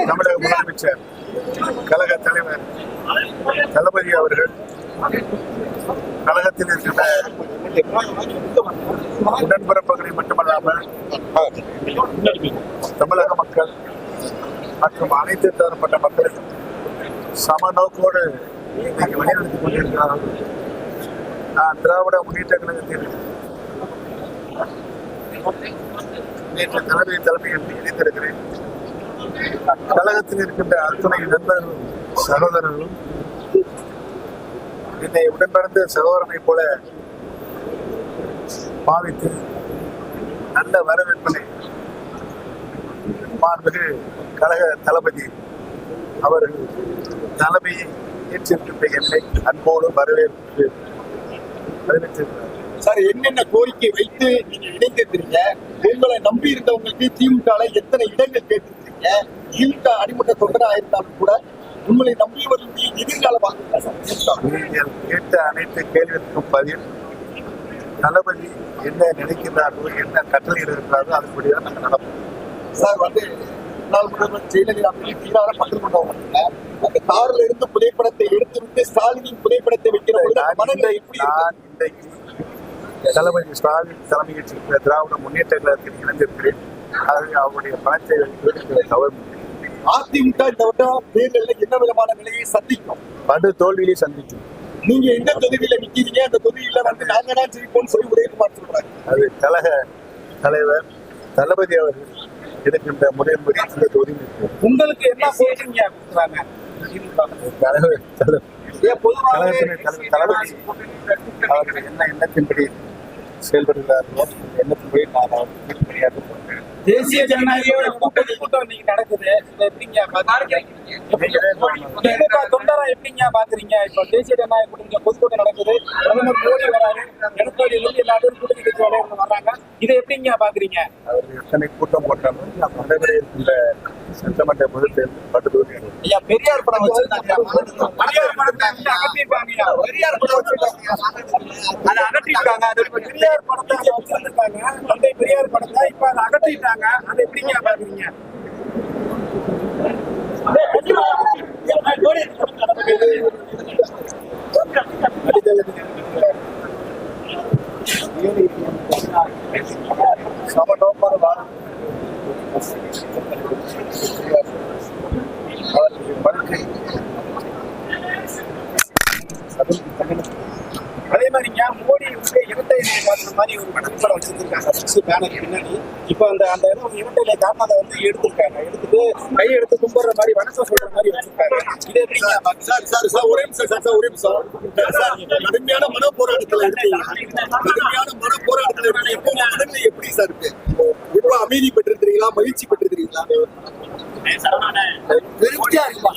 தமிழக முதலமைச்சர் கழக தலைவர் தளபதி அவர்கள் கழகத்தில் இருக்கின்ற உடன்பிறப்புகளை மட்டுமல்லாமல் தமிழக மக்கள் மற்றும் அனைத்து தரப்பட்ட மக்களுக்கும் சம நோக்கோடு இன்றைக்கு வழிநடத்திக் கொண்டிருக்கிறார்கள். நான் திராவிட முன்னேற்ற கழகத்தில் நேற்று தலைமையில் இணைந்திருக்கிறேன். கழகத்தில் இருக்கின்ற அத்துணை நண்பர்களும் சகோதரர்களும் என்னை உடன்பிறந்த சகோதரனை போல பாவித்து நல்ல வரவேற்பனை மாண்புமிகு கழக தளபதி அவர்கள் தலைமையை ஏற்றிருக்கின்ற என்னை அன்போடு வரவேற்றிருக்கிறார். சார், என்னென்ன கோரிக்கை வைத்து நீங்க இணைந்திருக்கிறீங்க? உங்களை நம்பி இருந்தவங்களுக்கு திமுக எத்தனை இடங்கள் கேட்டிருக்கீங்க? திமுக அடிமட்ட தொண்டராக இருந்தாலும் கூட உங்களை நம்பியவர்களுக்கு எதிர்காலம் நீங்கள் கேட்ட அனைத்து கேள்விகளுக்கும் பதில் தளபதி என்ன நினைக்கிறார்களோ, என்ன கட்டளை இருக்கிறாரோ அதுபடிதான் நாங்கள் நடப்போம். சார், முன்னாள் முதல்வர் ஜெயலலிதா தீராத பகிர்ந்து கொண்டவங்க அந்த காரில் இருந்து புகைப்படத்தை எடுத்துவிட்டு ஸ்டாலினின் புகைப்படத்தை வைக்கிறார்கள். இன்றைக்கு தளபதி ஸ்டாலின் தலைமையில் திராவிட முன்னேற்ற கழகத்தில் இணைந்திருக்கிறேன். அவருடைய பணத்தை தவறு. அதிமுக இந்த வட்டம் தேர்தலில் என்ன விதமான நிலையை சந்திக்கும்? படு தோல்வியை சந்திக்கும். நீங்க எந்த தொகுதியில நிக்கிறீங்க? அந்த தொகுதியில நாங்க தான் ஜெயிப்போம்னு சொல்லி உதயகுமார் சொல்றாங்க. அது கழக தலைவர் தளபதி அவர்கள் எடுக்கின்ற முறைப்படி இந்த தொகுதி உங்களுக்கு என்ன சொல்றீங்க? தளபதி அவர்கள் என்ன எண்ணத்தின்படி செயல்படுகிறார்களோ எண்ணத்தின்படி நான் அவர்கள் பணியாற்ற தேசிய ஜனநாயக கூட்டம் நீங்க நடக்குது. தொண்டரா எப்படிங்க பாக்குறீங்க? இப்ப தேசிய ஜனநாயக கூட்டணி பொதுக்கூட்டம் நடக்குது. பிரதமர் மோடி வராரு, எடப்பாடியிலிருந்து எல்லா பேரும் கூட்டணி வர்றாங்க. இதை எப்படிங்க பாக்குறீங்க? அவர்கள் எத்தனை கூட்டம் போட்டாலும் நடைமுறை இருக்கின்ற சட்டமன்ற பொதுத் தேர்தல் பட்டுதோல்வி. ஐயா, பெரியார் படம் வச்சிருக்காங்க. பெரியார் படத்தை அகற்றிருக்காங்க. பெரியார் படம் வச்சிருக்காங்க, அதை அகற்றிருக்காங்க. அது பெரியார் படத்தை வச்சிருக்காங்க. தந்தை பெரியார் படத்தை இப்ப அதை அகற்றிட்டாங்க. அதை எப்படிங்க பாக்குறீங்க? சமநோக்கான வாரம் அதே மாதிரிங்க மோடி இரட்டை இலை காட்டுற மாதிரி ஒரு படம் வச்சிருக்காங்க பேனர் பின்னாடி. இப்போ அந்த இடம் இரட்டை இலை காரணத்தை எடுத்திருக்காங்க. எடுத்துட்டு கையை எடுத்து கும்பிடுற மாதிரி வணக்கம் சொல்ற மாதிரி வச்சிருக்காங்க. இது எப்படிங்க? ஒரே நிமிஷம். கடுமையான மன போராட்டத்துல எப்படி சார் இருக்கு? இப்போ அமைதி பெற்றிருக்கிறீங்களா? மகிழ்ச்சி பெற்றிருக்கிறீங்களா? திருப்தியா இருப்பா.